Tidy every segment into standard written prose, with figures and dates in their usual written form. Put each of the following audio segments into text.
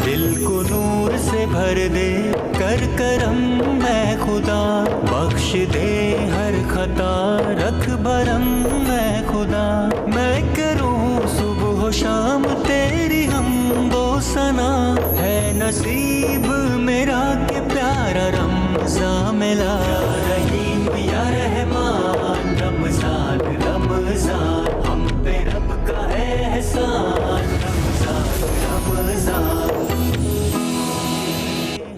دل کو نور سے بھر دے کر کرم میں خدا، بخش دے ہر خطا رکھ بھرم میں خدا، میں کروں صبح و شام تیری حمد و ثنا، ہے نصیب میرا کہ پیارا رمضان ملا، رحیم یا رحمان رمضان رمضان، ہم پہ رب کا احسان رمضان رمضان،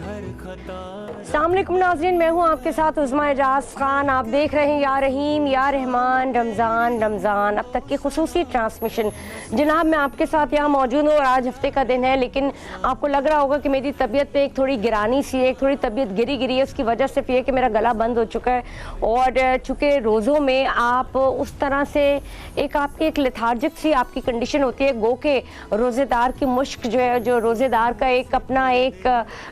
ہر خطا۔ السلام علیکم ناظرین، میں ہوں آپ کے ساتھ عظمیٰ اعجاز خان، آپ دیکھ رہے ہیں یا رحیم یا رحمان رمضان رمضان اب تک کی خصوصی ٹرانسمیشن۔ جناب میں آپ کے ساتھ یہاں موجود ہوں اور آج ہفتے کا دن ہے، لیکن آپ کو لگ رہا ہوگا کہ میری طبیعت پہ ایک تھوڑی گرانی سی ہے، ایک تھوڑی طبیعت گری ہے۔ اس کی وجہ صرف یہ کہ میرا گلا بند ہو چکا ہے، اور چونکہ روزوں میں آپ اس طرح سے آپ کی ایک لیتھارجک سی آپ کی کنڈیشن ہوتی ہے، گو کہ روزے دار کی مشک جو ہے، جو روزے دار کا ایک اپنا ایک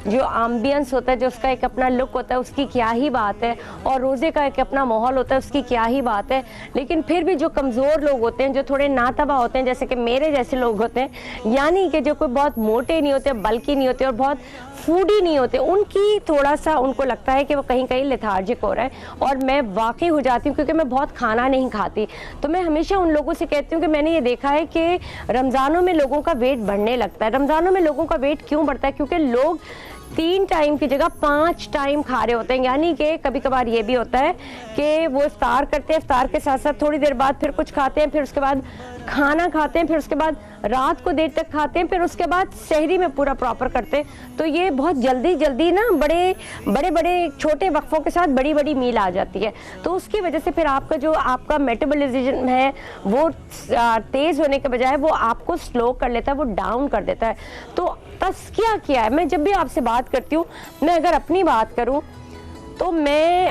جو ایمبینس ہوتا ہے، جو اس کا ایک اپنا لک ہوتا ہے، اس کی کیا ہی بات ہے، اور روزے کا ایک اپنا ماحول ہوتا ہے، اس کی کیا ہی بات ہے۔ لیکن پھر بھی جو کمزور لوگ ہوتے ہیں، جو تھوڑے ناتبہ ہوتے ہیں، جیسے کہ میرے جیسے لوگ ہوتے ہیں، یعنی کہ جو کوئی بہت موٹے نہیں ہوتے، بلکی نہیں ہوتے اور بہت فوڈی نہیں ہوتے، ان کی تھوڑا سا ان کو لگتا ہے کہ وہ کہیں لیتھارجک ہو رہا ہے، اور میں واقعی ہو جاتی ہوں کیونکہ میں بہت کھانا نہیں کھاتی۔ تو میں ہمیشہ ان لوگوں سے کہتی ہوں کہ میں نے یہ دیکھا ہے کہ رمضانوں میں لوگوں کا ویٹ بڑھنے لگتا ہے۔ رمضانوں میں لوگوں کا ویٹ کیوں بڑھتا ہے؟ کیونکہ لوگ 3 ٹائم کی جگہ 5 ٹائم کھا رہے ہوتے ہیں، یعنی کہ کبھی کبھار یہ بھی ہوتا ہے کہ وہ افطار کرتے ہیں، افطار کے ساتھ ساتھ تھوڑی دیر بعد پھر کچھ کھاتے ہیں، پھر اس کے بعد کھانا کھاتے ہیں، پھر اس کے بعد رات کو دیر تک کھاتے ہیں، پھر اس کے بعد سحری میں پورا پراپر کرتے ہیں۔ تو یہ بہت جلدی نا بڑے چھوٹے وقفوں کے ساتھ بڑی میل آ جاتی ہے، تو اس کی وجہ سے پھر آپ کا میٹابولزم ہے وہ تیز ہونے کے بجائے وہ آپ کو سلو کر لیتا ہے، وہ ڈاؤن کر دیتا ہے۔ تو تزکیہ کیا ہے؟ میں جب بھی آپ سے بات کرتی ہوں، میں اگر اپنی بات کروں تو میں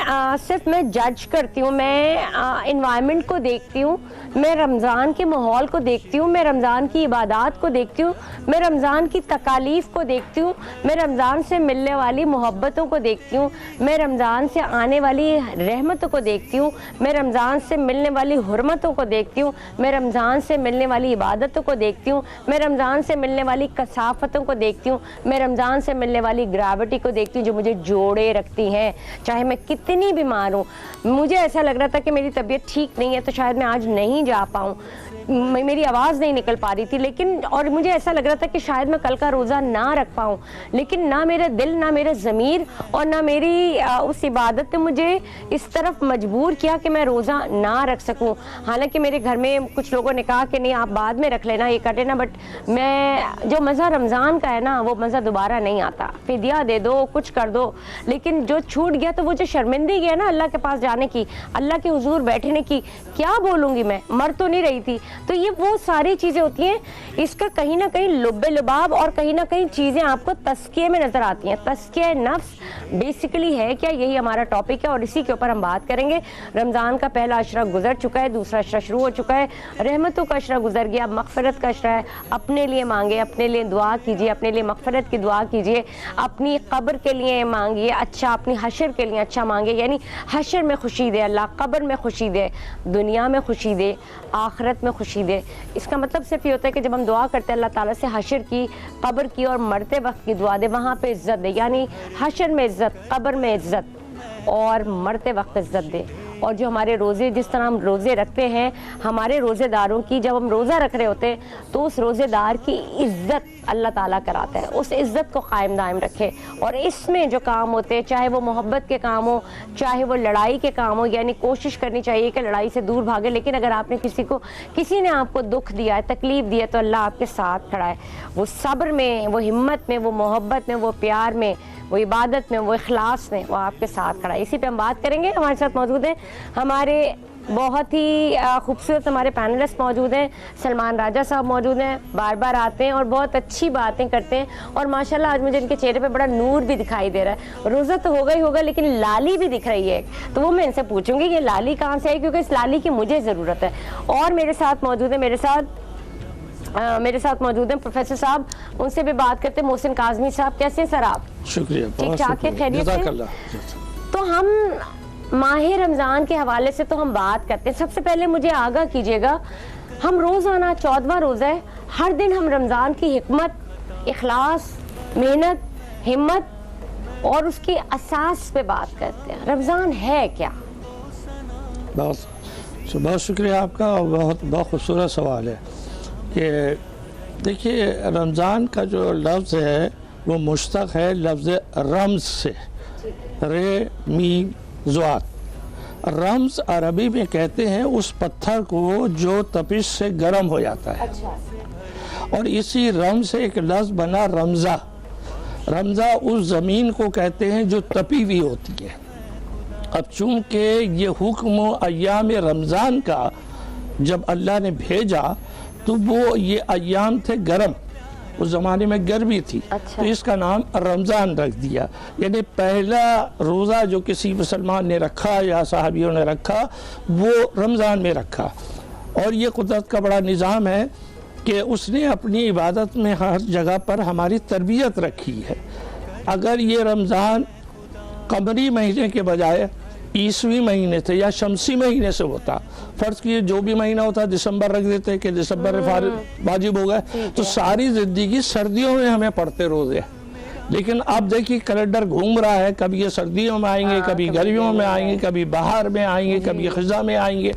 صرف جج کرتی ہوں، میں انوائرمنٹ کو دیکھتی ہوں، میں رمضان کے ماحول کو دیکھتی ہوں، میں رمضان کی عبادات کو دیکھتی ہوں، میں رمضان کی تکالیف کو دیکھتی ہوں، میں رمضان سے ملنے والی محبتوں کو دیکھتی ہوں، میں رمضان سے آنے والی رحمتوں کو دیکھتی ہوں، میں رمضان سے ملنے والی حرمتوں کو دیکھتی ہوں، میں رمضان سے ملنے والی عبادتوں کو دیکھتی ہوں، میں رمضان سے ملنے والی کثافتوں کو دیکھتی ہوں، میں رمضان سے ملنے والی گریوٹی کو دیکھتی ہوں جو مجھے جوڑے رکھتی ہیں، چاہے میں کتنی بیمار ہوں۔ مجھے ایسا لگ رہا تھا کہ میری طبیعت ٹھیک نہیں ہے تو شاید میں آج نہیں جا پاؤں، میری آواز نہیں نکل پا رہی تھی، لیکن اور مجھے ایسا لگ رہا تھا کہ شاید میں کل کا روزہ نہ رکھ پاؤں، لیکن نہ میرا دل، نہ میرا ضمیر اور نہ میری اس عبادت نے مجھے اس طرف مجبور کیا کہ میں روزہ نہ رکھ سکوں۔ حالانکہ میرے گھر میں کچھ لوگوں نے کہا کہ نہیں آپ بعد میں رکھ لینا، یہ کر لینا، بٹ میں جو مزہ رمضان کا ہے نا وہ مزہ دوبارہ نہیں آتا۔ فدیہ دے دو، کچھ کر دو، لیکن جو چھوٹ گیا تو وہ جو شرمندگی ہے نا اللہ کے پاس جانے کی، اللہ کے حضور بیٹھنے کی، کیا بولوں گی میں، مر تو نہیں رہی تھی۔ تو یہ وہ ساری چیزیں ہوتی ہیں، اس کا کہیں نہ کہیں لب لباب اور کہیں نہ کہیں چیزیں آپ کو تزکیے میں نظر آتی ہیں۔ تزکیہ نفس بیسیکلی ہے کیا؟ یہی ہمارا ٹاپک ہے اور اسی کے اوپر ہم بات کریں گے۔ رمضان کا پہلا عشرہ گزر چکا ہے، دوسرا عشرہ شروع ہو چکا ہے، رحمتوں کا عشرہ گزر گیا، مغفرت کا عشرہ ہے۔ اپنے لیے مانگے، اپنے لیے دعا کیجیے، اپنے لیے مغفرت کی دعا کیجیے، اپنی قبر کے لیے مانگیے اچھا، اپنی حشر کے لیے اچھا مانگے، یعنی حشر میں خوشی دے اللہ، قبر میں خوشی دے، دنیا میں خوشی دے، آخرت میں خوشی دے۔ اس کا مطلب صرف یہ ہوتا ہے کہ جب ہم دعا کرتے ہیں اللہ تعالیٰ سے حشر کی، قبر کی اور مرتے وقت کی دعا دے، وہاں پہ عزت دے، یعنی حشر میں عزت، قبر میں عزت اور مرتے وقت عزت دے۔ اور جو ہمارے روزے، جس طرح ہم روزے رکھتے ہیں، ہمارے روزے داروں کی جب ہم روزہ رکھ رہے ہوتے ہیں تو اس روزے دار کی عزت اللہ تعالیٰ کراتا ہے، اس عزت کو قائم دائم رکھے۔ اور اس میں جو کام ہوتے ہیں، چاہے وہ محبت کے کام ہو، چاہے وہ لڑائی کے کام ہو، یعنی کوشش کرنی چاہیے کہ لڑائی سے دور بھاگے، لیکن اگر آپ نے کسی نے آپ کو دکھ دیا ہے، تکلیف دی ہے، تو اللہ آپ کے ساتھ کھڑا ہے، وہ صبر میں، وہ ہمت میں، وہ محبت میں، وہ پیار میں، وہ عبادت میں، وہ اخلاص میں، وہ آپ کے ساتھ کھڑا ہے۔ اسی پہ ہم بات کریں گے۔ ہمارے ساتھ موجود ہیں ہمارے بہت ہی خوبصورت ہمارے پینلسٹ موجود ہیں، سلمان راجہ صاحب موجود ہیں، بار بار آتے ہیں اور بہت اچھی باتیں کرتے ہیں، اور ماشاءاللہ آج مجھے ان کے چہرے پہ بڑا نور بھی دکھائی دے رہا ہے۔ روزہ تو ہوگا ہی ہوگا لیکن لالی بھی دکھ رہی ہے، تو وہ میں ان سے پوچھوں گی یہ لالی کہاں سے آئی، کیونکہ اس لالی کی مجھے ضرورت ہے۔ اور میرے ساتھ موجود ہیں پروفیسر صاحب، ان سے بھی بات کرتے ہیں۔ محسن کاظمی صاحب، کیسے ہیں سر آپ؟ شکریہ، ٹھیک ٹھاک ہے، خیریت سے؟ تو ہم ماہ رمضان کے حوالے سے تو ہم بات کرتے ہیں، سب سے پہلے مجھے آگاہ کیجیے گا، ہم روزانہ 14واں روزہ ہے، ہر دن ہم رمضان کی حکمت، اخلاص محنت، ہمت اور اس کی اساس پہ بات کرتے ہیں. رمضان ہے کیا؟ بہت شکریہ آپ کا، اور بہت خوبصورت سوال ہے. کہ دیکھیے رمضان کا جو لفظ ہے وہ مشتق ہے لفظ رمز سے، رے میم زوات. رمز عربی میں کہتے ہیں اس پتھر کو جو تپش سے گرم ہو جاتا ہے، اور اسی رمز سے ایک لفظ بنا رمضہ. رمضہ اس زمین کو کہتے ہیں جو تپی ہوئی ہوتی ہے. اب چونکہ یہ حکم ایام رمضان کا جب اللہ نے بھیجا تو وہ یہ ایام تھے گرم، اس زمانے میں گرمی تھی، تو اس کا نام رمضان رکھ دیا. یعنی پہلا روزہ جو کسی مسلمان نے رکھا یا صحابیوں نے رکھا وہ رمضان میں رکھا. اور یہ قدرت کا بڑا نظام ہے کہ اس نے اپنی عبادت میں ہر جگہ پر ہماری تربیت رکھی ہے. اگر یہ رمضان قمری مہینے کے بجائے عیسوی مہینے سے یا شمسی مہینے سے ہوتا، فرض کیے جو بھی مہینہ ہوتا دسمبر رکھ دیتے کہ دسمبر واجب ہو گئے، تو ساری زندگی سردیوں میں ہمیں پڑھتے روزے. لیکن اب دیکھیے کیلنڈر گھوم رہا ہے، کبھی یہ سردیوں میں آئیں گے، کبھی گرمیوں میں آئیں گے، کبھی بہار میں آئیں گے، کبھی خزاں میں آئیں گے.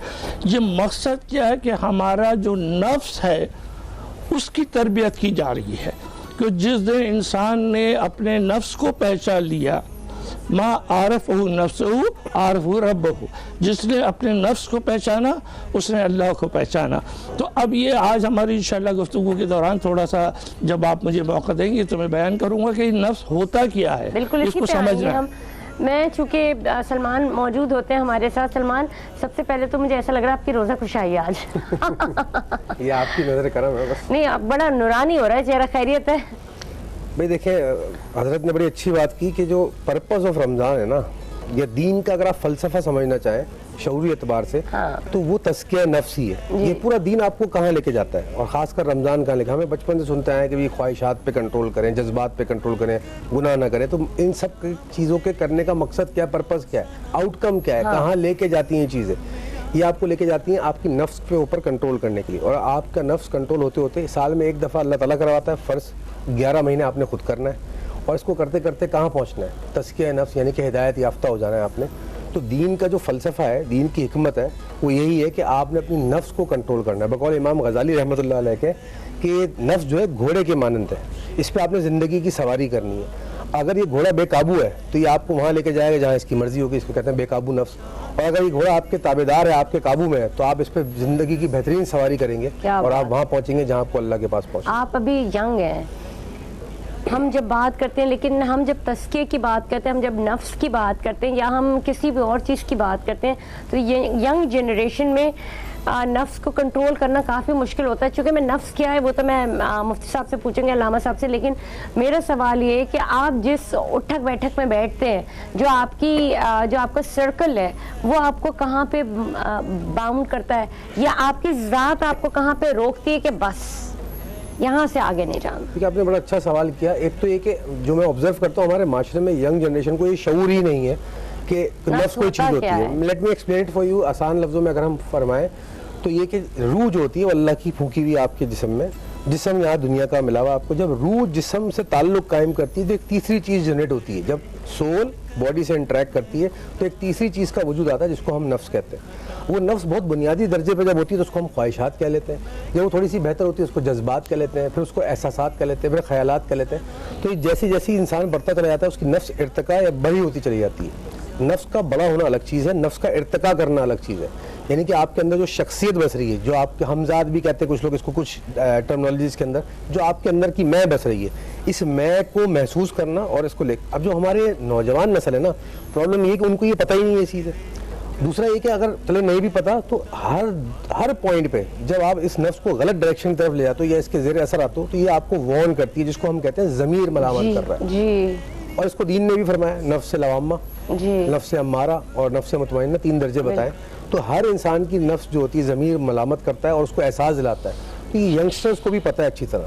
یہ مقصد کیا ہے کہ ہمارا جو نفس ہے اس کی تربیت کی جا رہی ہے. کہ جس دن انسان نے اپنے نفس کو پہچان لیا، ما عارفہ نفسہ عارفہ ربہ، جس نے اپنے نفس کو پہچانا اس نے اللہ کو پہچانا. تو اب یہ آج ہماری انشاءاللہ گفتگو کے دوران تھوڑا سا جب آپ مجھے موقع دیں گے تو میں بیان کروں گا کہ نفس ہوتا کیا ہے، بالکل اس کو سمجھنا. میں چونکہ سلمان موجود ہوتے ہیں ہمارے ساتھ. سلمان، سب سے پہلے تو مجھے ایسا لگ رہا ہے آپ کی روزہ کشائی ہے آج. یہ آپ کی نظر کرم ہے بس. نہیں، بڑا نورانی ہو رہا ہے چہرہ. خیریت ہے؟ بھئی دیکھیں، حضرت نے بڑی اچھی بات کی کہ جو پرپز آف رمضان ہے نا، یا دین کا اگر آپ فلسفہ سمجھنا چاہیں شعوری اعتبار سے، تو وہ تزکیہ نفس ہی ہے. یہ پورا دین آپ کو کہاں لے کے جاتا ہے، اور خاص کر رمضان کہاں لے کے. ہمیں بچپن سے سنتے ہیں کہ بھی خواہشات پہ کنٹرول کریں، جذبات پہ کنٹرول کریں، گناہ نہ کریں. تو ان سب چیزوں کے کرنے کا مقصد کیا ہے، پرپز کیا ہے، آؤٹ کم کیا ہے، کہاں لے کے جاتی ہیں یہ چیزیں؟ یہ آپ کو لے کے جاتی ہیں آپ کی نفس کے اوپر کنٹرول کرنے کے لیے. اور آپ کا نفس کنٹرول ہوتے ہوتے سال میں ایک دفعہ اللہ تعالیٰ کرواتا ہے فرض. 11 مہینے آپ نے خود کرنا ہے، اور اس کو کرتے کرتے کہاں پہنچنا ہے، تزکیہ نفس، یعنی کہ ہدایت یافتہ ہو جانا ہے آپ نے. تو دین کا جو فلسفہ ہے، دین کی حکمت ہے، وہ یہی ہے کہ آپ نے اپنی نفس کو کنٹرول کرنا ہے. بقول امام غزالی رحمۃ اللہ علیہ کے کہ نفس جو ہے گھوڑے کے مانند ہے، اس پہ آپ نے زندگی کی سواری کرنی ہے. اگر یہ گھوڑا بے قابو ہے تو یہ آپ کو وہاں لے کے جائے گا جہاں اس کی مرضی ہوگی. اس کو کہتے ہیں بے قابو نفس. اور اگر یہ گھوڑا آپ کے تابعدار ہے، آپ کے قابو میں ہے، تو آپ اس پہ زندگی کی بہترین سواری کریں گے اور آپ وہاں پہنچیں گے جہاں آپ کو اللہ کے پاس پہنچیں. آپ ابھی ینگ ہیں. ہم جب بات کرتے ہیں، لیکن ہم جب تزکیے کی بات کرتے ہیں، ہم جب نفس کی بات کرتے ہیں، یا ہم کسی بھی اور چیز کی بات کرتے ہیں، تو ینگ جنریشن میں نفس کو کنٹرول کرنا کافی مشکل ہوتا ہے. چونکہ میں نفس کیا ہے وہ تو میں مفتی صاحب سے پوچھیں گے، علامہ صاحب سے. لیکن میرا سوال یہ ہے کہ آپ جس اٹھک بیٹھک میں بیٹھتے ہیں، جو آپ کا سرکل ہے، وہ آپ کو کہاں پہ باؤنڈ کرتا ہے، یا آپ کی ذات آپ کو کہاں پہ روکتی ہے کہ بس یہاں سے آگے نہیں جانا؟ ٹھیک ہے، آپ نے بڑا اچھا سوال کیا. ایک تو یہ کہ جو میں آبزرو کرتا ہوں ہمارے معاشرے میں ینگ جنریشن کو یہ شعور ہی نہیں ہے کہ نفس کوئی چیز ہوتی ہے. Let me explain it for you. آسان لفظوں میں اگر ہم فرمائیں تو یہ کہ روح جو ہوتی ہے وہ اللہ کی پھونکی ہوئی آپ کے جسم میں، جسم یہاں دنیا کا ملا ہوا. آپ کو جب روح جسم سے تعلق قائم کرتی ہے تو ایک تیسری چیز جنریٹ ہوتی ہے. جب سول باڈی سے انٹریکٹ کرتی ہے تو ایک تیسری چیز کا وجود آتا ہے جس کو ہم نفس کہتے ہیں. وہ نفس بہت بنیادی درجے پہ جب ہوتی ہے تو اس کو ہم خواہشات کہہ لیتے ہیں. جب وہ تھوڑی سی بہتر ہوتی ہے اس کو جذبات کہہ لیتے ہیں، پھر اس کو احساسات کہہ لیتے ہیں، پھر خیالات کہہ لیتے ہیں. تو جیسی جیسی انسان بڑھتا چلا جاتا ہے اس کی نفس ارتقاء یا بڑی ہوتی چلی جاتی ہے. نفس کا بڑا ہونا الگ چیز ہے، نفس کا ارتقاء کرنا الگ چیز ہے. یعنی کہ آپ کے اندر جو شخصیت بس رہی ہے، جو آپ کے ہمزاد بھی کہتے ہیں کچھ لوگ اس کو کچھ ٹرمنالوجیز کے اندر، جو آپ کے اندر کی میں بس رہی ہے، اس میں کو محسوس کرنا اور اس کو لے. اب جو ہمارے نوجوان نسل ہے نا، پرابلم یہ ہے کہ ان کو یہ پتہ ہی نہیں ہے یہ چیز ہے. دوسرا یہ کہ اگر چلے نہیں بھی پتا تو ہر پوائنٹ پہ جب آپ اس نفس کو غلط ڈائریکشن کی طرف لے جاتے ہو یا اس کے زیر اثر آتے ہو تو یہ آپ کو وارن کرتی ہے، جس کو ہم کہتے ہیں ضمیر ملامت کر رہا ہے. اور اس کو دین نے بھی فرمایا، نفس لوامہ، نفس امارہ اور نفس مطمئنہ، 3 درجے بتائے. تو ہر انسان کی نفس جو ہوتی ہے ضمیر ملامت کرتا ہے اور اس کو احساس دلاتا ہے. تو یہ ینگسٹرز کو بھی پتہ ہے اچھی طرح.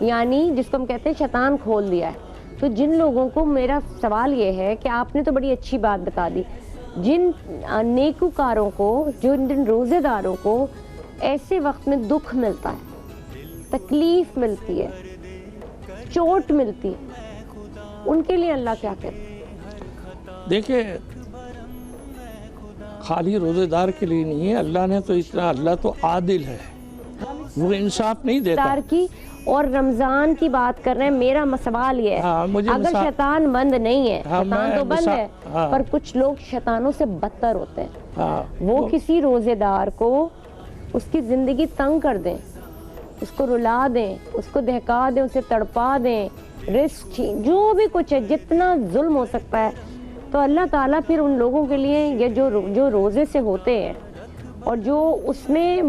یعنی جس کو ہم کہتے ہیں شیطان کھول دیا ہے. تو جن لوگوں کو میرا سوال یہ ہے کہ آپ نے تو بڑی اچھی بات بتا دی, جن نیکوکاروں کو, جن روزے داروں کو ایسے وقت میں دکھ ملتا ہے, تکلیف ملتی ہے, چوٹ ملتی ہے, ان کے لیے اللہ کیا کہتے ہیں؟ دیکھیں خالی روزے دار کے لیے نہیں ہے, اللہ نے تو اتنا, اللہ تو عادل ہے, وہ انصاف نہیں دیتا. کی اور رمضان کی بات کر رہے ہیں, میرا سوال یہ ہے اگر شیطان بند نہیں ہے, شیطان تو بند ہے, پر کچھ لوگ شیطانوں سے بدتر ہوتے ہیں, وہ کسی روزے دار کو اس کی زندگی تنگ کر دیں, اس کو رلا دیں, اس کو دہکا دیں, اسے تڑپا دیں, رزق جو بھی کچھ ہے, جتنا ظلم ہو سکتا ہے, تو اللہ تعالیٰ پھر ان لوگوں کے لیے یہ جو روزے سے ہوتے ہیں اور جو اس میں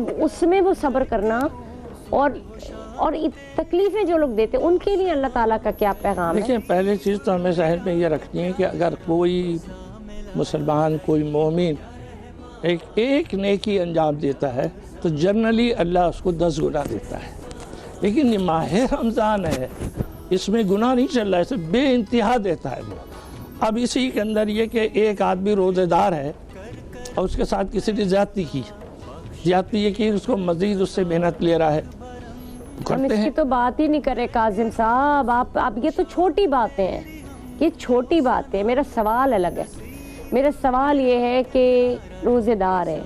وہ صبر کرنا اور تکلیفیں جو لوگ دیتے ہیں, ان کے لیے اللہ تعالیٰ کا کیا پیغام ہے؟ دیکھیں پہلی چیز تو ہمیں ذہن میں یہ رکھنی ہے کہ اگر کوئی مسلمان, کوئی مومن ایک نیکی انجام دیتا ہے تو جنرلی اللہ اس کو 10 گنا دیتا ہے. لیکن یہ ماہ رمضان ہے, اس میں گناہ نہیں چل رہا ہے, اسے بے انتہا دیتا ہے وہ. اب اسی کے اندر یہ کہ ایک آدمی روزے دار ہے اور اس کے ساتھ کسی نے زیادتی کی, زیادتی یہ کہ اس کو مزید اس سے محنت لے رہا ہے, ہم اس کی تو بات ہی نہیں کر رہے کاظم صاحب, آپ یہ تو چھوٹی باتیں ہیں, یہ چھوٹی باتیں. میرا سوال الگ ہے, میرا سوال یہ ہے کہ روزے دار ہیں,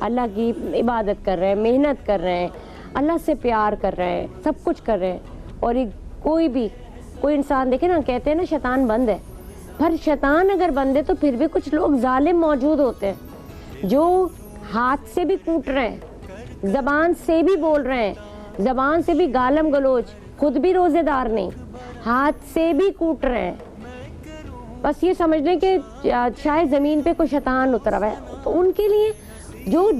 اللہ کی عبادت کر رہے ہیں, محنت کر رہے ہیں, اللہ سے پیار کر رہے ہیں, سب کچھ کر رہے ہیں, اور کوئی انسان دیکھیں نا, کہتے ہیں نا شیطان بند ہے, پر شیطان اگر بند ہے تو پھر بھی کچھ لوگ ظالم موجود ہوتے ہیں جو ہاتھ سے بھی کوٹ رہے ہیں, زبان سے بھی بول رہے ہیں, زبان سے بھی گالم گلوچ, خود بھی روزے دار نہیں, ہاتھ سے بھی کوٹ رہے ہیں. بس یہ سمجھ لیں کہ شاید زمین پہ کوئی شیطان اترا ہوا ہے. تو ان کے لیے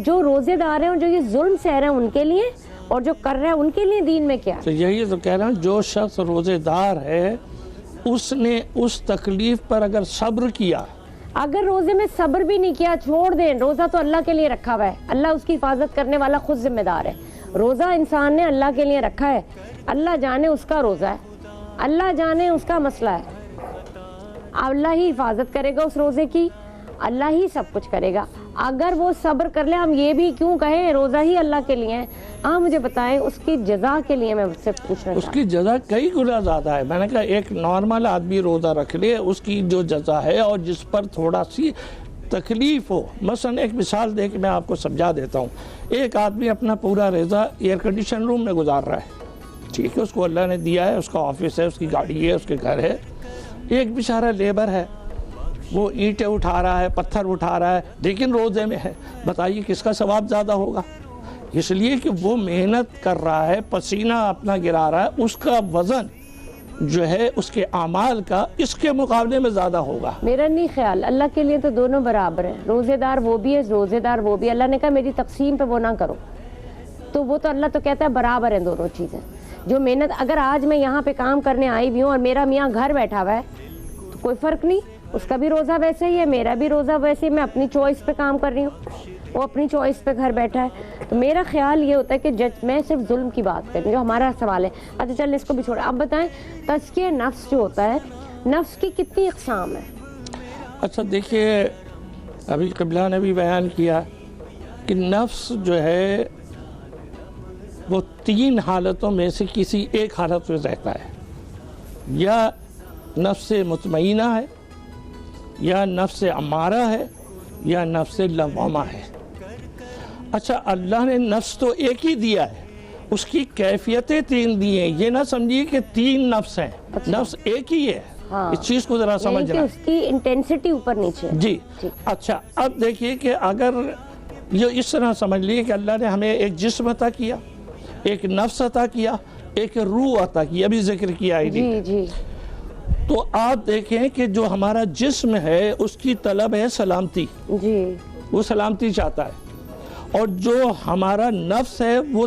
جو روزے دار ہیں اور جو یہ ظلم سہ رہے ہیں ان کے لیے, اور جو کر رہے ہیں ان کے لیے دین میں کیا؟ تو یہی تو کہہ رہا ہوں, جو شخص روزے دار ہے اس نے اس تکلیف پر اگر صبر کیا, اگر روزے میں صبر بھی نہیں کیا, چھوڑ دیں, روزہ تو اللہ کے لیے رکھا ہوا ہے, اللہ اس کی حفاظت کرنے والا خود ذمہ دار ہے. روزہ انسان نے اللہ کے لیے رکھا ہے, اللہ جانے اس کا روزہ ہے, اللہ جانے اس کا مسئلہ ہے, اللہ ہی حفاظت کرے گا اس روزے کی, اللہ ہی سب کچھ کرے گا. اگر وہ صبر کر لے, ہم یہ بھی کیوں کہیں روزہ ہی اللہ کے لیے ہے, مجھے بتائیں اس کی جزا کے لیے میں مجھ سے پوچھنا اس کی جزا کئی گنا زیادہ ہے. میں نے کہا ایک نارمل آدمی روزہ رکھ لے, اس کی جو جزا ہے اور جس پر تھوڑا سی تکلیف ہو, مثلا ایک مثال دے کے میں آپ کو سمجھا دیتا ہوں. ایک آدمی اپنا پورا روزہ ایئر کنڈیشن روم میں گزار رہا ہے, ٹھیک ہے, اس کو اللہ نے دیا ہے, اس کا آفس ہے, اس کی گاڑی ہے, اس کے گھر ہے. ایک بیچارہ لیبر ہے, وہ اینٹیں اٹھا رہا ہے, پتھر اٹھا رہا ہے, لیکن روزے میں ہے. بتائیے کس کا ثواب زیادہ ہوگا؟ اس لیے کہ وہ محنت کر رہا ہے, پسینہ اپنا گرا رہا ہے, اس کا وزن جو ہے اس کے اعمال کا اس کے مقابلے میں زیادہ ہوگا. میرا نہیں خیال, اللہ کے لیے تو دونوں برابر ہیں, روزے دار وہ بھی ہے, روزے دار وہ بھی. اللہ نے کہا میری تقسیم پہ وہ نہ کرو, تو وہ تو اللہ تو کہتا ہے برابر ہیں دونوں چیزیں. جو محنت, اگر آج میں یہاں پہ کام کرنے آئی بھی ہوں اور میرا میاں گھر بیٹھا ہوا ہے تو کوئی فرق نہیں, اس کا بھی روزہ ویسے ہی ہے, میرا بھی روزہ ویسے ہی, میں اپنی چوائس پہ کام کر رہی ہوں, وہ اپنی چوائس پہ گھر بیٹھا ہے. تو میرا خیال یہ ہوتا ہے کہ میں صرف ظلم کی بات کروں, جو ہمارا سوال ہے. اچھا چل اس کو بھی چھوڑیں, اب بتائیں تزکیہ نفس جو ہوتا ہے, نفس کی کتنی اقسام ہے؟ اچھا دیکھیے, ابھی قبلہ نے بھی بیان کیا کہ نفس جو ہے وہ 3 حالتوں میں سے کسی ایک حالت میں رہتا ہے. یا نفس مطمئنہ ہے, یا نفس امارہ ہے, یا نفس لوامہ ہے. اچھا اللہ نے نفس تو ایک ہی دیا ہے, اس کی کیفیتیں 3 دی ہیں. یہ نہ سمجھیے کہ 3 نفس ہیں, نفس ایک ہی ہے. اس چیز کو ذرا سمجھنا, اس کی انٹینسٹی اوپر نیچے. جی اچھا, اب دیکھیے کہ اگر یہ اس طرح سمجھ لیے کہ اللہ نے ہمیں ایک جسم عطا کیا, ایک نفس عطا کیا, ایک روح عطا کی, ابھی ذکر کیا ہے. جی تو آپ دیکھیں کہ جو ہمارا جسم ہے اس کی طلب ہے سلامتی, جی وہ سلامتی چاہتا ہے. اور جو ہمارا نفس ہے وہ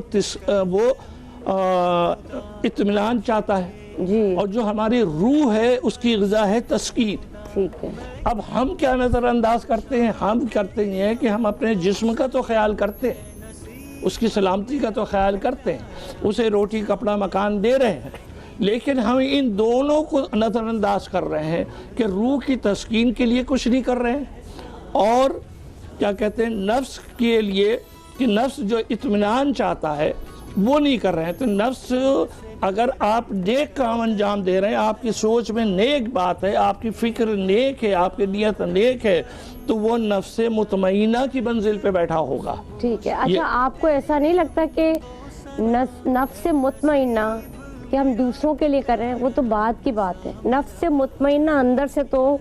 اطمینان چاہتا ہے. جی, اور جو ہماری روح ہے اس کی غذا ہے تسکین. ٹھیک ہے. اب ہم کیا نظر انداز کرتے ہیں؟ ہم کرتے ہیں کہ ہم اپنے جسم کا تو خیال کرتے ہیں, اس کی سلامتی کا تو خیال کرتے ہیں، اسے روٹی کپڑا مکان دے رہے ہیں، لیکن ہم ان دونوں کو نظر انداز کر رہے ہیں کہ روح کی تسکین کے لیے کچھ نہیں کر رہے ہیں، اور کیا کہتے ہیں نفس کے لیے کہ نفس جو اطمینان چاہتا ہے وہ نہیں کر رہے ہیں۔ تو نفس اگر آپ نیک کام انجام دے رہے ہیں، آپ کی سوچ میں نیک بات ہے، آپ کی فکر نیک ہے، آپ کی نیت نیک ہے، تو وہ نفس مطمئنہ کی منزل پہ بیٹھا ہوگا۔ ٹھیک ہے، اچھا آپ کو ایسا نہیں لگتا کہ نفس مطمئنہ کہ ہم دوسروں کے لیے کر رہے ہیں وہ تو بعد کی بات ہے، نفس مطمئنہ اندر سے تو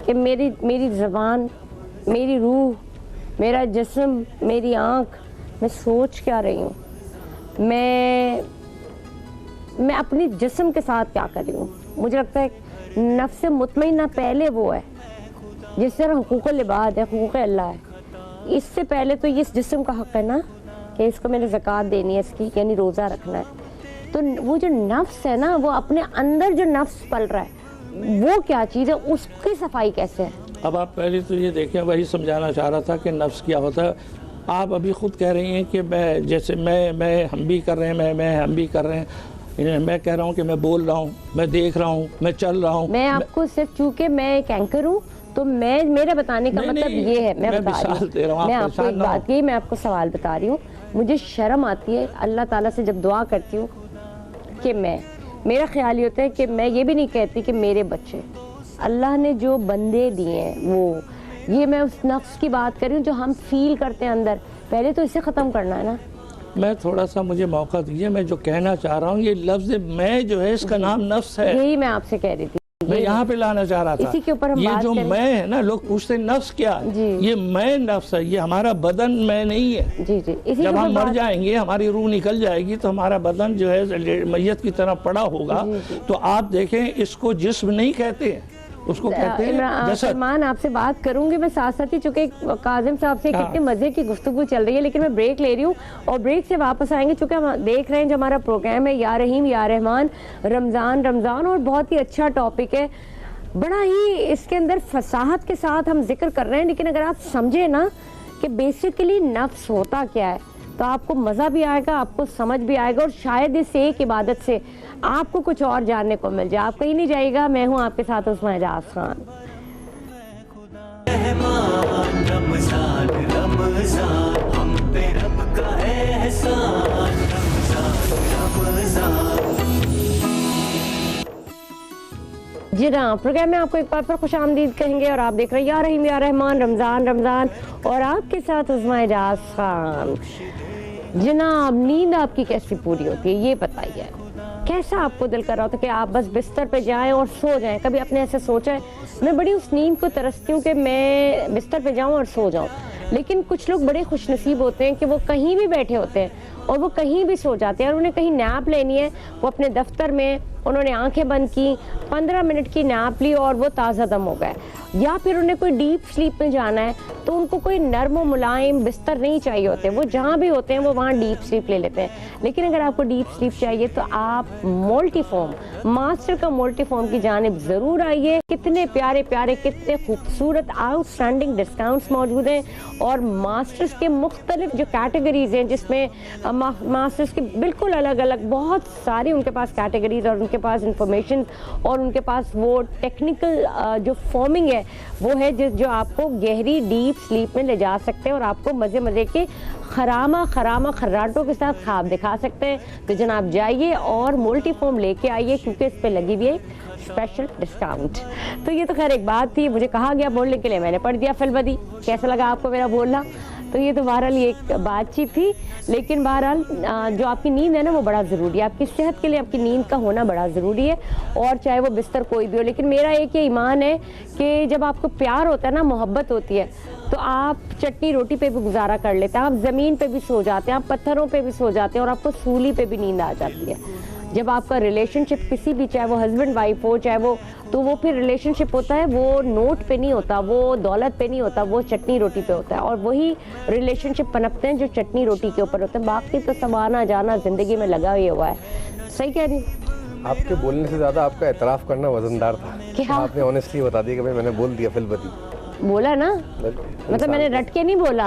کہ میری زبان، میری روح، میرا جسم، میری آنکھ، میں سوچ کیا رہی ہوں، میں اپنی جسم کے ساتھ کیا کر رہی ہوں۔ مجھے لگتا ہے نفس مطمئنہ پہلے وہ ہے، جس طرح حقوق العباد ہے، حقوق اللہ ہے، اس سے پہلے تو یہ اس جسم کا حق ہے نا کہ اس کو میں نے زکوٰۃ دینی ہے، اس کی یعنی روزہ رکھنا ہے۔ تو وہ جو نفس ہے نا، وہ اپنے اندر جو نفس پل رہا ہے وہ کیا چیز ہے، اس کی صفائی کیسے ہے؟ اب آپ پہلے تو یہ دیکھیں، وہی سمجھانا چاہ رہا تھا کہ نفس کیا ہوتا ہے۔ آپ ابھی خود کہہ رہی ہیں کہ میں ہم بھی کر رہے ہیں، ہم بھی کر رہے ہیں، میں کہہ رہا ہوں کہ میں بول رہا ہوں، میں دیکھ رہا ہوں، میں چل رہا ہوں۔ میں آپ کو صرف چونکہ میں ایک اینکر ہوں تو میرا بتانے کا مطلب یہ ہے، میں بتا رہی ہوں، میں آپ کو ایک بات کی، میں آپ کو سوال بتا رہی ہوں۔ مجھے شرم آتی ہے اللہ تعالیٰ سے جب دعا کرتی ہوں کہ میرا خیال یہ ہوتا ہے کہ میں یہ بھی نہیں کہتی کہ میرے بچے، اللہ نے جو بندے دیے ہیں وہ، یہ میں اس نفس کی بات کر رہی ہوں جو ہم فیل کرتے ہیں اندر، پہلے تو اسے ختم کرنا ہے نا۔ میں تھوڑا سا مجھے موقع دیجیے، میں جو کہنا چاہ رہا ہوں، یہ لفظ میں جو ہے اس کا نام نفس ہے، یہی میں آپ سے کہہ رہی تھی، میں یہاں پہ لانا چاہ رہا تھا۔ اسی کے اوپر ہم یہ بات جو کریں۔ میں ہے نا، لوگ پوچھتے ہیں نفس کیا ہے، جی۔ یہ میں نفس ہے، یہ ہمارا بدن میں نہیں ہے۔ جی جی، اسی جب کے ہم اوپر مر جائیں گے، ہماری روح نکل جائے گی تو ہمارا بدن جو ہے میت کی طرح پڑا ہوگا۔ تو آپ دیکھیں، اس کو جسم نہیں کہتے ہیں، اس کو کہتے ہیں جسد۔ سلمان آپ سے بات کروں گی میں ساتھ ساتھ ہی، چونکہ کاظم صاحب سے کتنے مزے کی گفتگو چل رہی ہے، لیکن میں بریک لے رہی ہوں اور بریک سے واپس آئیں گے، چونکہ ہم دیکھ رہے ہیں جو ہمارا پروگرام ہے یا رحیم یا رحمان، رمضان، اور بہت ہی اچھا ٹاپک ہے، بڑا ہی اس کے اندر فصاحت کے ساتھ ہم ذکر کر رہے ہیں، لیکن اگر آپ سمجھے نا کہ بیسیکلی نفس ہوتا کیا ہے تو آپ کو مزہ بھی آئے گا، آپ کو سمجھ بھی آئے گا، اور شاید اس ایک عبادت سے آپ کو کچھ اور جاننے کو مل جائے۔ آپ کہیں نہیں جائے گا، میں ہوں آپ کے ساتھ عثمان اعجاز خان۔ رمضان ہم پہ رب کا احسان، رمضان۔ جی ہاں، پروگرام میں آپ کو ایک بار پھر خوش آمدید کہیں گے، اور آپ دیکھ رہے ہیں یا رحیم یا رحمان، رمضان، اور آپ کے ساتھ عثمان اعجاز خان۔ جناب، نیند آپ کی کیسی پوری ہوتی ہے یہ بتائیے، کیسا آپ کو دل کر رہا ہوتا ہے کہ آپ بس بستر پہ جائیں اور سو جائیں؟ کبھی اپنے ایسے سوچا ہے؟ میں بڑی اس نیند کو ترستی ہوں کہ میں بستر پہ جاؤں اور سو جاؤں، لیکن کچھ لوگ بڑے خوش نصیب ہوتے ہیں کہ وہ کہیں بھی بیٹھے ہوتے ہیں اور وہ کہیں بھی سو جاتے ہیں، اور انہیں کہیں نیپ لینی ہے، وہ اپنے دفتر میں انہوں نے آنکھیں بند کی، 15 منٹ کی نیپ لی اور وہ تازہ دم ہو گئے، یا پھر انہیں کوئی ڈیپ سلیپ میں جانا ہے تو ان کو کوئی نرم و ملائم بستر نہیں چاہیے ہوتے، وہ جہاں بھی ہوتے ہیں وہ وہاں ڈیپ سلیپ لے لیتے ہیں۔ لیکن اگر آپ کو ڈیپ سلیپ چاہیے تو آپ مولٹی فارم ماسٹر کا مولٹی فارم کی جانب ضرور آئیے۔ کتنے پیارے کتنے خوبصورت آؤٹ اسٹینڈنگ ڈسکاؤنٹس موجود ہیں، اور ماسٹرز کے مختلف جو کیٹیگریز ہیں، جس میں ماسٹرز کے بالکل الگ الگ بہت ساری ان کے پاس کیٹیگریز، اور ان کے پاس انفارمیشن، اور ان کے پاس وہ ٹیکنیکل جو فارمنگ ہے وہ ہے جو آپ کو گہری ڈیپ سلیپ میں لے جا سکتے ہیں، اور آپ کو مزے کے خراٹوں کے ساتھ خواب دکھا سکتے ہیں۔ تو جناب جائیے اور مولٹی فارم لے کے آئیے، کیونکہ اس پہ لگی ہوئی ہے اسپیشل ڈسکاؤنٹ۔ تو یہ تو خیر ایک بات تھی، مجھے کہا گیا بولنے کے لیے، میں نے پڑھ دیا فی البدی۔ کیسا لگا آپ کو میرا بولنا؟ تو یہ تو بہرحال ایک بات چیت تھی، لیکن بہرحال جو آپ کی نیند ہے نا وہ بڑا ضروری ہے، آپ کی صحت کے لیے آپ کی نیند کا ہونا بڑا ضروری ہے، اور چاہے وہ بستر کوئی بھی ہو۔ لیکن میرا ایک یہ ایمان ہے کہ جب آپ کو پیار ہوتا ہے نا، محبت ہوتی ہے، تو آپ چٹنی روٹی پہ بھی گزارا کر لیتے ہیں، آپ زمین پہ بھی سو جاتے ہیں، آپ پتھروں پہ بھی سو جاتے ہیں، اور آپ کو سولی پہ بھی نیند آ جاتی ہے۔ جب آپ کا ریلیشن شپ کسی بھی، چاہے وہ ہسبینڈ وائف ہو، چاہے وہ، تو وہ پھر ریلیشن شپ ہوتا ہے، وہ نوٹ پہ نہیں ہوتا، وہ دولت پہ نہیں ہوتا، وہ چٹنی روٹی پہ ہوتا ہے، اور وہی ریلیشن شپ پنپتے ہیں جو چٹنی روٹی کے اوپر ہوتے ہیں۔ باقی تو سب آنا جانا زندگی میں لگا ہوا ہے۔ صحیح کہہ رہی ہوں؟ آپ کے بولنے سے زیادہ آپ کا اعتراف کرنا وزندار تھا، کیا؟ آپ نے آنیسٹلی بتا دیا کہ میں نے بول دیا فی البدی، بولا نا، مطلب میں نے رٹ کے نہیں بولا،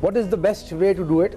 What is the best way to do it?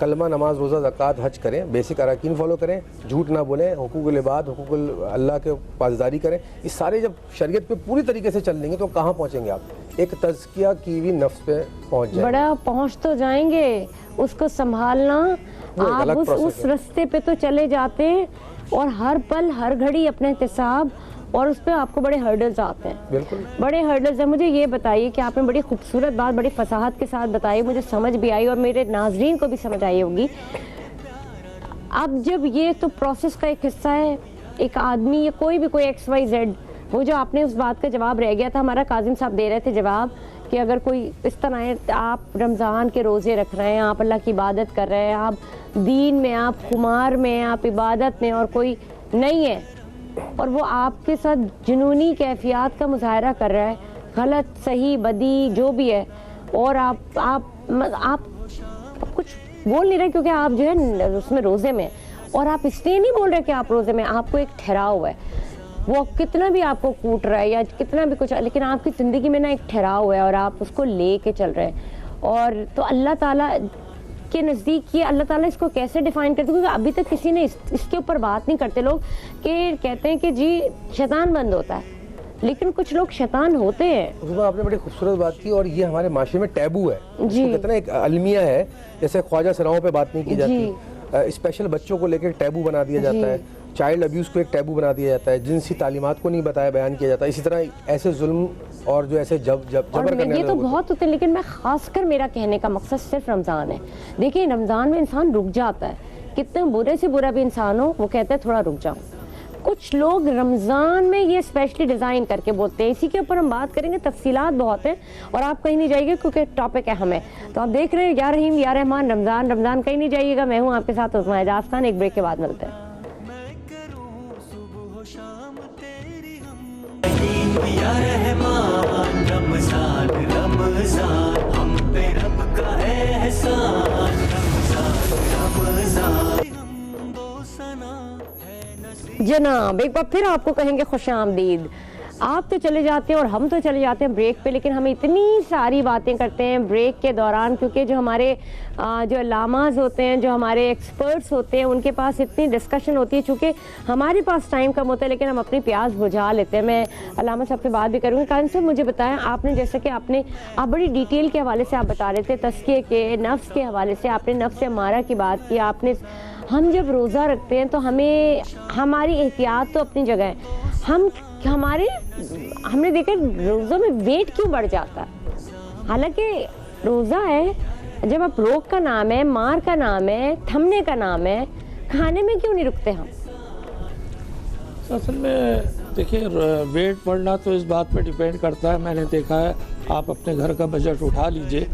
کلمہ نماز روزہ زکوٰۃ حج کریں, بیسک اراکین فالو کریں, جھوٹ نہ بولیں, حقوق العباد حقوق اللہ کے پاسداری کریں, یہ سارے جب شریعت پہ پوری طریقے سے چل دیں گے تو کہاں پہنچیں گے آپ؟ ایک تزکیہ کی ہوئی نفس پہ پہنچ جائیں. بڑا پہنچ تو جائیں گے, اس کو سنبھالنا, آپ اس رستے پہ تو چلے جاتے ہیں اور ہر پل ہر گھڑی اپنے احتساب, اور اس پہ آپ کو بڑے ہرڈلز آتے ہیں. بالکل بڑے ہرڈلز ہیں. مجھے یہ بتائیے کہ آپ نے بڑی خوبصورت بات بڑی فصاحت کے ساتھ بتائی, مجھے سمجھ بھی آئی اور میرے ناظرین کو بھی سمجھ آئی ہوگی. اب جب یہ تو پروسیس کا ایک حصہ ہے, ایک آدمی یا کوئی بھی کوئی ایکس وائی زیڈ, وہ جو آپ نے اس بات کا جواب رہ گیا تھا, ہمارا کاظم صاحب دے رہے تھے جواب کہ اگر کوئی اس طرح ہے, آپ رمضان کے روزے رکھ رہے ہیں, آپ اللہ کی عبادت کر رہے ہیں, آپ دین میں, آپ خمار میں, آپ عبادت میں, اور کوئی نہیں ہے اور وہ آپ کے ساتھ جنونی کیفیات کا مظاہرہ کر رہا ہے, غلط صحیح بدی جو بھی ہے, اور آپ کچھ بول نہیں رہے کیونکہ آپ جو ہے اس میں روزے میں, اور آپ اس لیے نہیں بول رہے کہ آپ روزے میں, آپ کو ایک ٹھہراؤ ہے, وہ کتنا بھی آپ کو کوٹ رہا ہے یا کتنا بھی کچھ, لیکن آپ کی زندگی میں نا ایک ٹھہراؤ ہے اور آپ اس کو لے کے چل رہے ہیں. اور تو اللہ تعالیٰ کے نزدیک یہ اللہ تعالیٰ اس کو کیسے ڈیفائن کرتے, کیونکہ ابھی تک کسی نے اس کے اوپر بات نہیں کرتے. لوگ کہ کہتے ہیں کہ جی شیطان بند ہوتا ہے, لیکن کچھ لوگ شیطان ہوتے ہیں. اس میں آپ نے بڑی خوبصورت بات کی, اور یہ ہمارے معاشرے میں ٹیبو ہے. جی کہتے ہیں ایک المیہ ہے, جیسے خواجہ سراؤں پہ بات نہیں کی جاتی, اسپیشل بچوں کو لے کے ٹیبو بنا دیا جاتا ہے, چائلڈ ابیوز کو ایک ٹیبو بنا دیا جاتا ہے, جنسی تعلیمات کو نہیں بتایا بیان کیا جاتا. اسی طرح ایسے ظلم اور جو ایسے جبر کرنے یہ تو بہت ہوتے ہیں, لیکن میں خاص کر میرا کہنے کا مقصد صرف رمضان ہے. دیکھیں رمضان میں انسان رک جاتا ہے, کتنے برے سے برا بھی انسان ہو وہ کہتا ہے تھوڑا رک جاؤں. کچھ لوگ رمضان میں یہ اسپیشلی ڈیزائن کر کے بولتے ہیں. اسی کے اوپر ہم بات کریں گے, تفصیلات بہت ہیں اور آپ کہیں نہیں جائیے گے کیونکہ ٹاپک اہم ہے. تو آپ دیکھ رہے ہیں یا رحیم یا رحمان رمضان رمضان, کہیں نہیں جائیے گا. میں ہوں آپ کے ساتھ عظمیٰ اعجاز خان, ایک بریک کے بعد ملتے ہیں. یا رحمان رمضان رمضان ہم پہ رب کا ہے احسان, رمضان رمضان ہم دو سنا ہے نصیب. جناب ایک بار پھر آپ کو کہیں گے خوش آمدید. آپ تو چلے جاتے ہیں اور ہم تو چلے جاتے ہیں بریک پہ, لیکن ہم اتنی ساری باتیں کرتے ہیں بریک کے دوران, کیونکہ جو ہمارے جو علاماز ہوتے ہیں, جو ہمارے ایکسپرٹس ہوتے ہیں, ان کے پاس اتنی ڈسکشن ہوتی ہے. چونکہ ہمارے پاس ٹائم کم ہوتا ہے لیکن ہم اپنی پیاس بجھا لیتے ہیں. میں علامہ صاحب سے بات بھی کروں گی. کان صاحب مجھے بتائیں, آپ نے جیسے کہ آپ بڑی ڈیٹیل کے حوالے سے آپ بتا رہے تھے, تزکیے کے نفس کے حوالے سے آپ نے نفس امارہ کی بات کی. آپ نے ہم جب روزہ رکھتے ہیں تو ہماری احتیاط تو اپنی جگہ ہے. ہم نے دیکھا روزوں میں ویٹ کیوں بڑھ جاتا ہے, حالانکہ روزہ ہے, جب آپ روک کا نام ہے, مار کا نام ہے, تھمنے کا نام ہے, کھانے میں کیوں نہیں رکتے ہم؟ اصل میں دیکھیے ویٹ بڑھنا تو اس بات پہ ڈیپینڈ کرتا ہے. میں نے دیکھا ہے, آپ اپنے گھر کا بجٹ اٹھا لیجئے,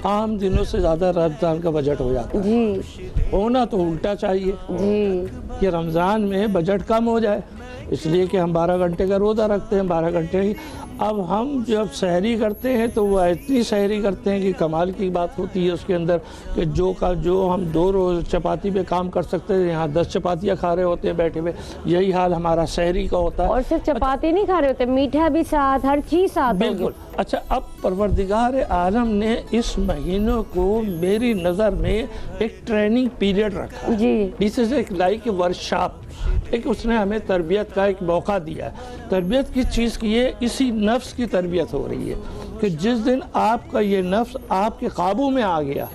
عام دنوں سے زیادہ رمضان کا بجٹ ہو جاتا ہے. جی ہونا تو الٹا چاہیے جی, کہ رمضان میں بجٹ کم ہو جائے, اس لیے کہ ہم 12 گھنٹے کا روزہ رکھتے ہیں, 12 گھنٹے ہی. اب ہم جب سحری کرتے ہیں تو وہ اتنی سحری کرتے ہیں کہ کمال کی بات ہوتی ہے اس کے اندر, کہ جو ہم 2 روز چپاتی پہ کام کر سکتے ہیں, یہاں 10 چپاتیاں کھا رہے ہوتے ہیں بیٹھے ہوئے. یہی حال ہمارا سحری کا ہوتا ہے. اور صرف چپاتی نہیں کھا رہے ہوتے, میٹھا بھی ساتھ, ہر چیز ساتھ. بالکل. اچھا, اب پروردگار عالم نے اس مہینوں کو میری نظر میں ایک ٹریننگ پیریڈ رکھا. جی, دس از ایک لائک ورکشاپ, ایک اس نے ہمیں تربیت کا ایک موقع دیا ہے. تربیت کس چیز کی ہے؟ اسی نفس کی تربیت ہو رہی ہے کہ جس دن آپ کا یہ نفس آپ کے قابو میں آ گیا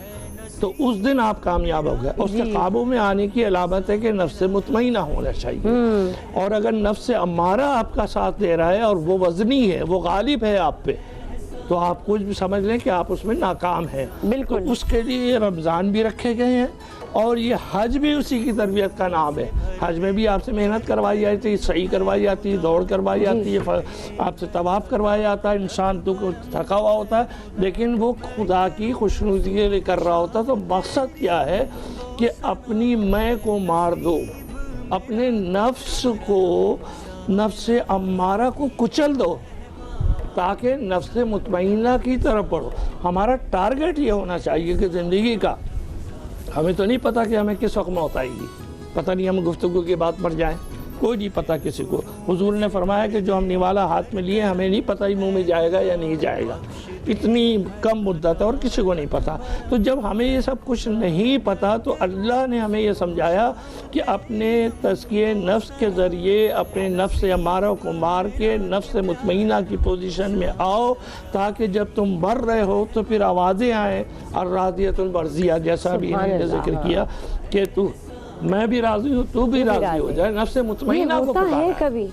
تو اس دن آپ کامیاب ہو گئے. اس کے قابو میں آنے کی علامت ہے کہ نفس مطمئنہ ہونا چاہیے. اور اگر نفس امارہ آپ کا ساتھ دے رہا ہے اور وہ وزنی ہے, وہ غالب ہے آپ پہ, تو آپ کچھ بھی سمجھ لیں کہ آپ اس میں ناکام ہیں. بالکل. تو اس کے لیے رمضان بھی رکھے گئے ہیں, اور یہ حج بھی اسی کی تربیت کا نام ہے. حج میں بھی آپ سے محنت کروائی جاتی ہے, صحیح کروائی جاتی ہے, دوڑ کروائی جاتی ہے, آپ سے طواف کروایا جاتا ہے. انسان تو تھکا ہوا ہوتا ہے لیکن وہ خدا کی خوشنودی کے لیے کر رہا ہوتا ہے. تو مقصد کیا ہے کہ اپنی میں کو مار دو, اپنے نفس کو, نفس امارہ کو کچل دو, تاکہ نفس مطمئنہ کی طرف بڑھو. ہمارا ٹارگٹ یہ ہونا چاہیے کہ زندگی کا, ہمیں تو نہیں پتا کہ ہمیں کس وقت موت آئے گی, پتہ نہیں ہم گفتگو کی بات پر جائیں, کوئی نہیں پتا کسی کو. حضور نے فرمایا کہ جو ہم نوالا ہاتھ میں لیے, ہمیں نہیں پتہ ہی منہ میں جائے گا یا نہیں جائے گا. اتنی کم مدت ہے اور کسی کو نہیں پتا. تو جب ہمیں یہ سب کچھ نہیں پتا تو اللہ نے ہمیں یہ سمجھایا کہ اپنے تزکیہ نفس کے ذریعے اپنے نفس امارہ کو مار کے نفس مطمئنہ کی پوزیشن میں آؤ, تاکہ جب تم مر رہے ہو تو پھر آوازیں آئیں الراضیۃ المرضیہ, جیسا بھی انہوں نے ذکر کیا کہ میں بھی راضی ہوں تو بھی راضی ہو جائے. نفس مطمئنہ کو ہوتا ہے کبھی,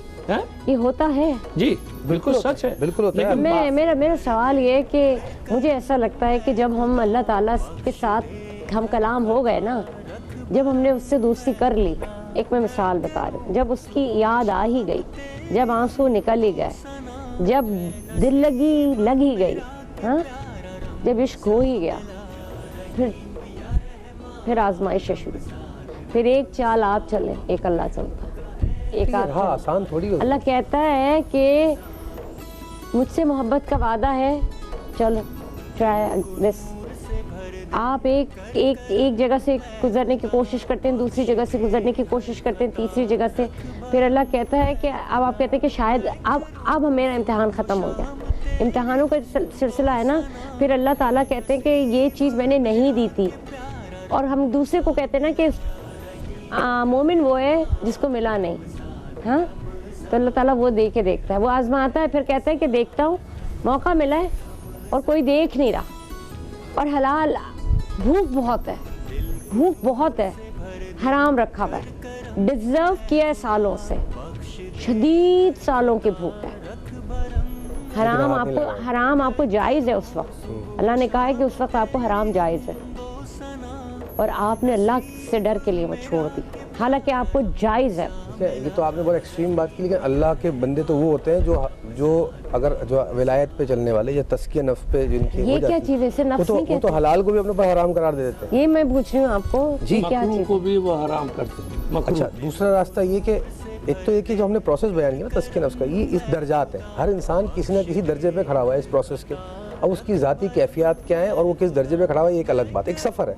یہ ہوتا ہے جی بالکل سچ ہے, بالکل ہوتا ہے. میرا سوال یہ ہے کہ مجھے ایسا لگتا ہے کہ جب ہم اللہ تعالیٰ کے ساتھ ہم کلام ہو گئے نا, جب ہم نے اس سے دوستی کر لی, ایک میں مثال بتا رہی ہوں, جب اس کی یاد آ ہی گئی, جب آنسو نکل ہی گئے, جب دل لگ ہی گئی, ہاں, جب عشق ہو ہی گیا, پھر آزمائش شروع, پھر ایک چال آپ چلیں ایک اللہ چلتا ہے, ایک آپ آسان تھوڑی ہو. اللہ کہتا ہے کہ مجھ سے محبت کا وعدہ ہے, چلو ٹرائی دس. آپ ایک جگہ سے گزرنے کی کوشش کرتے ہیں, دوسری جگہ سے گزرنے کی کوشش کرتے ہیں, تیسری جگہ سے, پھر اللہ کہتا ہے کہ اب آپ کہتے ہیں کہ شاید اب میرا امتحان ختم ہو گیا. امتحانوں کا سلسلہ ہے نا, پھر اللہ تعالیٰ کہتے ہیں کہ یہ چیز میں نے نہیں دی تھی, اور ہم دوسرے کو کہتے ہیں نا کہ مومن وہ ہے جس کو ملا نہیں, ہاں, تو اللہ تعالیٰ وہ دے کے دیکھتا ہے, وہ آزماتا ہے, پھر کہتا ہے کہ دیکھتا ہوں, موقع ملا ہے اور کوئی دیکھ نہیں رہا, اور حلال بھوک بہت ہے, حرام رکھا ہوا ہے, ڈیزرو کیا ہے سالوں سے, شدید سالوں کی بھوک ہے. حرام آپ کو جائز ہے اس وقت, اللہ نے کہا ہے کہ اس وقت آپ کو حرام جائز ہے, اور آپ نے اللہ سے ڈر کے لیے وہ چھوڑ دی, حالانکہ آپ کو جائز ہے. یہ تو آپ نے بہت ایکسٹریم بات کی, لیکن اللہ کے بندے تو وہ ہوتے ہیں جو ولایت پہ چلنے والے یا تزکیہ نفس پہ جن کی یہ کیا چیز ہے, اسے نفس نہیں کہتے, وہ تو حلال کو بھی اپنے پر حرام قرار دے دیتے ہیں. یہ میں پوچھ رہی ہوں آپ کو, جی کیا مکروہ چیز کو بھی وہ حرام کرتے ہیں. اچھا, دوسرا راستہ یہ کہ ایک تو یہ کہ جو ہم نے پروسیس بیان کیا نا تزکیہ نفس کا, یہ اس درجات ہیں, ہر انسان کسی نہ کسی درجے پہ کھڑا ہوا ہے اس پروسیس کے. اب اس کی ذاتی کیفیات کیا ہیں اور وہ کس درجے پہ کھڑا ہوا ہے, یہ ایک الگ بات, ایک سفر ہے.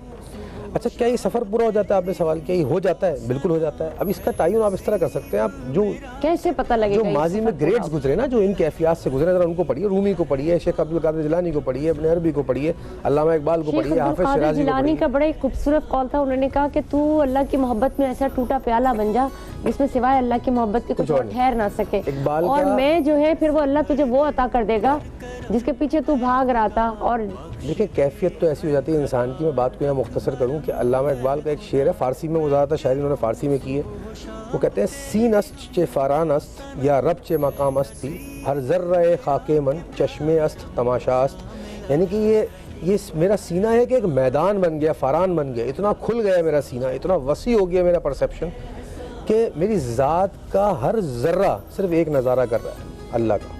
اچھا, کیا یہ سفر پورا ہو جاتا ہے, آپ نے سوال کیا, یہ ہو جاتا ہے, بالکل ہو جاتا ہے. اب اس کا تعین آپ اس طرح کر سکتے ہیں, آپ جو کیسے پتہ لگے جو ماضی میں گریڈز گزرے نا, جو ان کیفیات سے گزرے, ذرا ان کو پڑھیے, رومی کو پڑھیے, شیخ عبد القادر جیلانی کو پڑھیے, ابن عربی کو پڑھیے, علامہ اقبال کو پڑھیے, حافظ شیرازی کو پڑھیے. جیلانی کا بڑا ایک خوبصورت قول تھا, انہوں نے کہا کہ تو اللہ کی محبت میں ایسا ٹوٹا پیالہ بن جا جس میں سوائے اللہ کی محبت کے کچھ اور ٹھہر نہ سکے, اور میں جو ہے پھر وہ اللہ تجھے وہ عطا کر دے گا جس کے پیچھے تو بھاگ رہا تھا. اور دیکھیں کیفیت تو ایسی ہو جاتی ہے انسان کی. میں بات کو یہاں مختصر کروں کہ علامہ اقبال کا ایک شعر ہے, فارسی میں, وہ زیادہ تر شاعری انہوں نے فارسی میں کی ہے. وہ کہتے ہیں سین است چے فاران است یا رب چے مقام استی, ہر ذرہ خاک من چشمے است تماشا است. یعنی کہ یہ میرا سینہ ہے کہ ایک میدان بن گیا, فاران بن گیا, اتنا کھل گیا میرا سینہ, اتنا وسیع ہو گیا میرا پرسیپشن کہ میری ذات کا ہر ذرہ صرف ایک نظارہ کر رہا ہے, اللہ کا.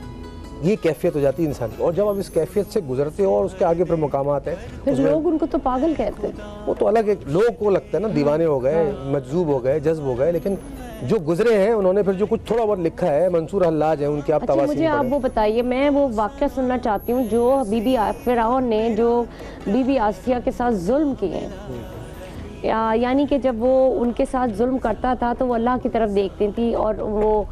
یہ کیفیت ہو جاتی ہے انسان کی, اور جب آپ اس کیفیت سے گزرتے ہو اور اس کے آگے پھر مقامات ہیں, پھر لوگ ان کو تو پاگل کہتے ہیں. وہ تو الگ ایک لوگ کو لگتا ہے نا, دیوانے ہو گئے, مجذوب ہو گئے, جذب ہو گئے, لیکن جو گزرے ہیں انہوں نے پھر جو کچھ تھوڑا بہت لکھا ہے, منصور حلاج ہیں, ان کے آپ تواسین پڑھیں. مجھے آپ وہ بتائیے, میں وہ واقعہ سننا چاہتی ہوں جو بی بی فرعون نے جو بی بی آسیہ کے ساتھ ظلم کیے ہیں, یعنی کہ جب وہ ان کے ساتھ ظلم کرتا تھا تو وہ اللہ کی طرف دیکھتی تھی, اور وہ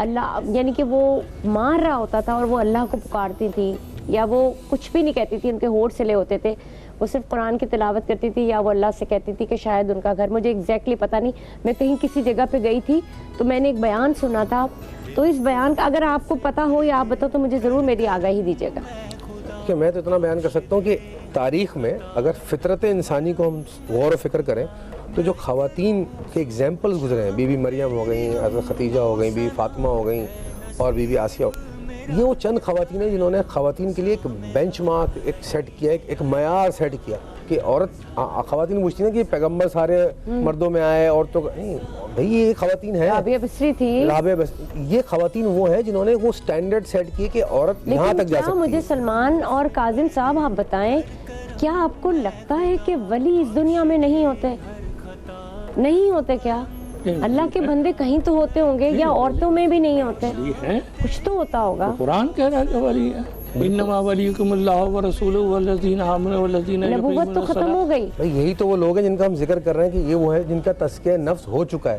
اللہ یعنی کہ وہ مار رہا ہوتا تھا اور وہ اللہ کو پکارتی تھی, یا وہ کچھ بھی نہیں کہتی تھی, ان کے ہونٹ سلے ہوتے تھے, وہ صرف قرآن کی تلاوت کرتی تھی, یا وہ اللہ سے کہتی تھی کہ شاید ان کا گھر, مجھے ایگزیکٹلی پتہ نہیں, میں کہیں کسی جگہ پہ گئی تھی تو میں نے ایک بیان سنا تھا, تو اس بیان کا اگر آپ کو پتہ ہو یا آپ بتاؤ تو مجھے ضرور میری آگاہی دیجیے گا. کہ میں تو اتنا بیان کر سکتا ہوں کہ تاریخ میں اگر فطرت انسانی کو ہم غور و فکر کریں تو جو خواتین کے ایگزامپلز گزرے ہیں, بی بی مریم ہو گئیں, حضرت خدیجہ ہو گئیں, بی بی فاطمہ ہو گئیں, اور بی بی آسیہ, یہ وہ چند خواتین ہیں جنہوں نے خواتین کے لیے ایک بینچ مارک ایک سیٹ کیا, ایک معیار سیٹ کیا کہ عورت, خواتین پوچھتی ہیں کہ پیغمبر سارے مردوں میں آئے, عورتوں کا نہیں, بھئی یہ خواتین ہے, رابعہ بصری تھی, یہ خواتین وہ ہیں جنہوں نے وہ سٹینڈرڈ سیٹ کیے کہ عورت یہاں تک جا سکتی ہے. مجھے سلمان اور کاظم صاحب آپ بتائیں, کیا آپ کو لگتا ہے کہ ولی اس دنیا میں نہیں ہوتے کیا؟ اللہ کے بندے کہیں تو ہوتے ہوں گے, یا عورتوں میں بھی نہیں ہوتے, کچھ تو ہوتا ہوگا. قرآن کہہ رہا ہے کہ ولی ہے, انما ولیکم اللہ ورسولہ والذین آمنوا والذین نبوت تو ختم ہو گئی. یہی تو وہ لوگ ہیں جن کا ہم ذکر کر رہے ہیں کہ یہ وہ ہے جن کا تزکیہ نفس ہو چکا ہے.